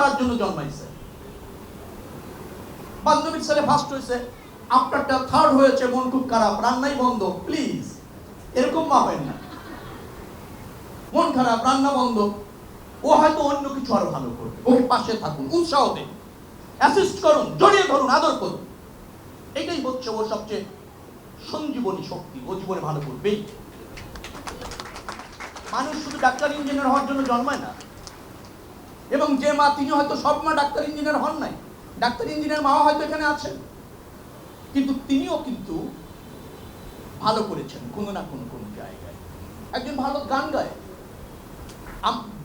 করার জন্য জন্মাইছে। বান্ধবীর ছেলে ফার্স্ট হয়েছে, আপনারটা থার্ড হয়েছে, মন খুব খারাপ, রান্নাই বন্ধ। প্লিজ এরকম মা হয় না। মন খারাপ, রান্না বন্ধ, ও হয়তো অন্য কিছু আরো ভালো করবে। ওকে পাশে থাকুন, উৎসাহ দিন, অ্যাসিস্ট করুন, জড়িয়ে ধরুন, আদর করুন। এটাই হচ্ছে ওর সবচেয়ে সঞ্জীবনী শক্তি। ও জীবনে ভালো করবেই। মানুষ শুধু ডাক্তার ইঞ্জিনিয়ার হওয়ার জন্য জন্মায় না। এবং যে মা, তিনি হয়তো সব মা ডাক্তার ইঞ্জিনিয়ার হন নাই, ডাক্তার ইঞ্জিনিয়ার মাও হয়তো এখানে আছেন, কিন্তু তিনিও কিন্তু ভালো করেছেন কোনো না কোনো কোনো জায়গায়। একজন ভালো গান গায়,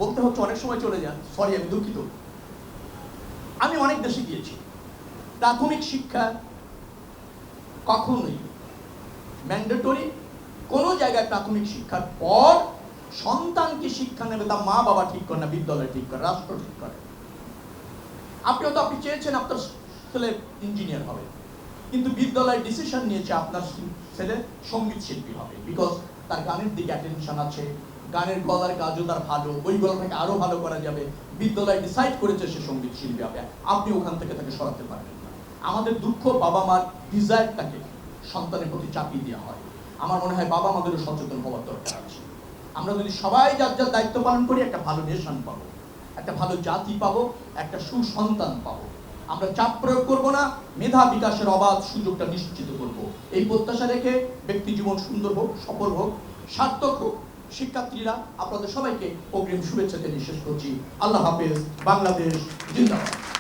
বলতে হচ্ছে অনেক সময় চলে যান, সরি আমি দুঃখিত। আমি অনেক দেশে গিয়েছি। প্রাথমিক শিক্ষা কখনোই ম্যান্ডেটরি কোনো জায়গায় প্রাথমিক শিক্ষার পর সন্তানকে শিক্ষা নেবে তা মা বাবা ঠিক করে না, বিদ্যালয় ঠিক করে, রাষ্ট্র ঠিক করে। আপনি চেয়েছেন আপনার ছেলে ইঞ্জিনিয়ার হবে, কিন্তু বিদ্যালয় ডিসিশন নিয়েছে আপনার ছেলে সঙ্গীত শিল্পী হবে, বিকজ তার গানের দিকে অ্যাটেনশন আছে, গানের গলার কাজও তার ভালো, ওই গলাটাকে আরো ভালো করা যাবে। বিদ্যালয় ডিসাইড করেছে সে সঙ্গীত শিল্পী হবে, আপনি ওখান থেকে তাকে সরাতে পারবেন না। আমাদের দুঃখ, বাবা মার ডিজায়ারটাকে সন্তানের প্রতি চাপিয়ে দেওয়া হয়। আমার মনে হয় বাবা মাদেরও সচেতন হওয়ার দরকার আছে। আমরা যদি সবাই যার যার দায়িত্ব পালন করি, একটা ভালো নেশন পাবো, একটা ভালো জাতি পাবো, একটা সুসন্তান পাবো। আমরা চাপ প্রয়োগ করবো না, মেধা বিকাশের অবাধ সুযোগটা নিশ্চিত করব। এই প্রত্যাশা রেখে ব্যক্তি জীবন সুন্দর হোক, সফল হোক, সার্থক হোক। শিক্ষার্থীরা, আপনাদের সবাইকে অগ্রিম শুভেচ্ছা জানিয়ে শেষ করছি। আল্লাহ হাফেজ। বাংলাদেশ জিন্দাবাদ।